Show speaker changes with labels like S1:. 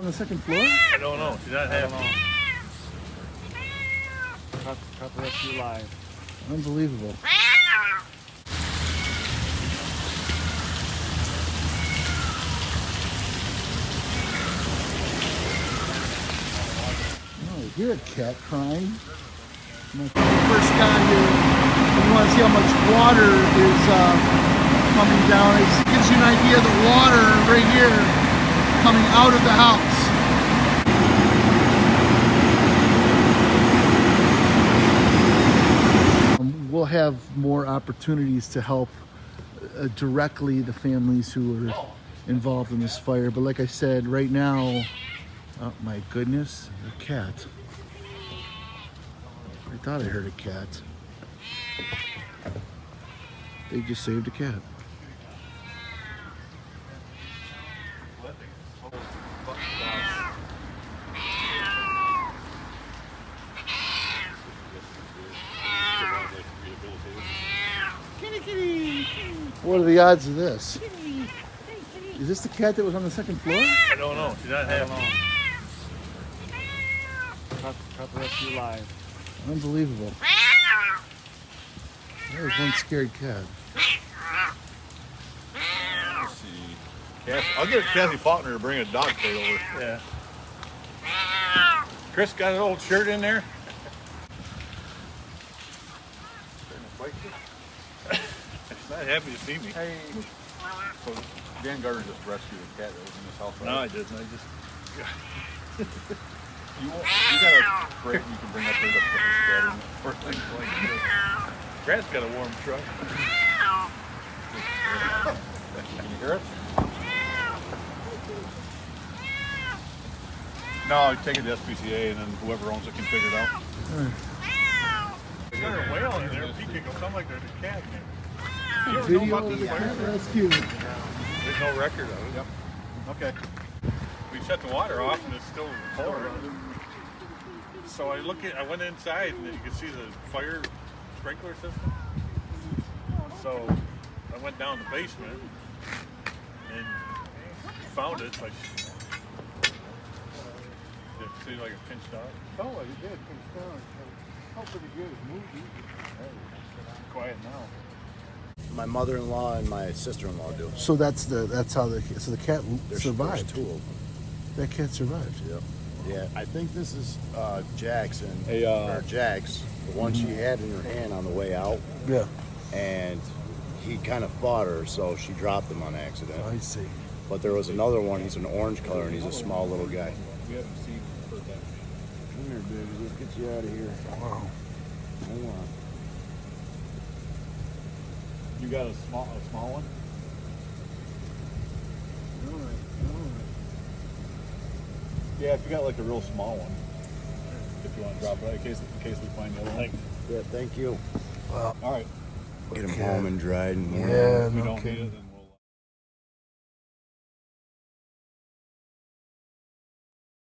S1: the second floor?
S2: I don't know. She's not happy.
S3: Cut the rescue live.
S1: Unbelievable. Oh, I hear a cat crying. When I first got here, you want to see how much water is coming down. It gives you an idea of the water right here coming out of the house. We'll have more opportunities to help directly the families who are involved in this fire. But like I said, right now, oh my goodness, a cat. I thought I heard a cat. They just saved a cat. What are the odds of this? Is this the cat that was on the second floor?
S2: I don't know. She's not happy.
S3: Cut the rescue live.
S1: Unbelievable. There's one scared cat.
S2: Let's see. I'll get Kathy Faulkner to bring a dog crate over. Yeah. Chris got an old shirt in there. She's not happy to see me.
S3: Hey.
S4: So Dan Gardner just rescued a cat that was in his house, right?
S2: No, I didn't. I just.
S4: You got a crate you can bring up there to put this cat in or things like that.
S2: Brad's got a warm truck.
S4: Can you hear it? No, take it to SPCA and then whoever owns it can figure it out.
S2: There's got a whale in there. He can sound like there's a cat in there. You ever know
S1: Video
S2: about
S1: of
S2: this
S1: the
S2: fire?
S1: cat rescue.
S2: There's no record of it.
S4: Yep. Okay.
S2: We shut the water off and it's still pouring. So I went inside and you could see the fire sprinkler system. So I went down the basement and found it. Like, it seemed like a pinched out.
S1: Oh, you did. Pinched down. How pretty good. Movie.
S2: Quiet now.
S5: My mother-in-law and my sister-in-law do.
S1: So that's how the cat
S5: There's
S1: survived.
S5: two of them.
S1: That cat survived.
S5: Yep. Yeah, I think this is Jackson,
S4: Hey,
S5: or Jax, the one she had in her hand on the way out,
S1: Yeah.
S5: and he kind of fought her, so she dropped him on accident.
S1: I see.
S5: But there was another one, he's an orange color, and he's a small little guy.
S4: We haven't seen for that.
S5: Come here, baby, let's get you out of here.
S1: Wow.
S5: Hold on.
S4: You got a small one? Yeah, if you got like a real small one, if you want to drop it, in case we find the other one.
S5: Yeah, thank you.
S4: All right.
S5: Get him home and dried and warm.
S1: Yeah,
S4: If we
S1: no
S4: don't need
S1: kidding.
S4: it, then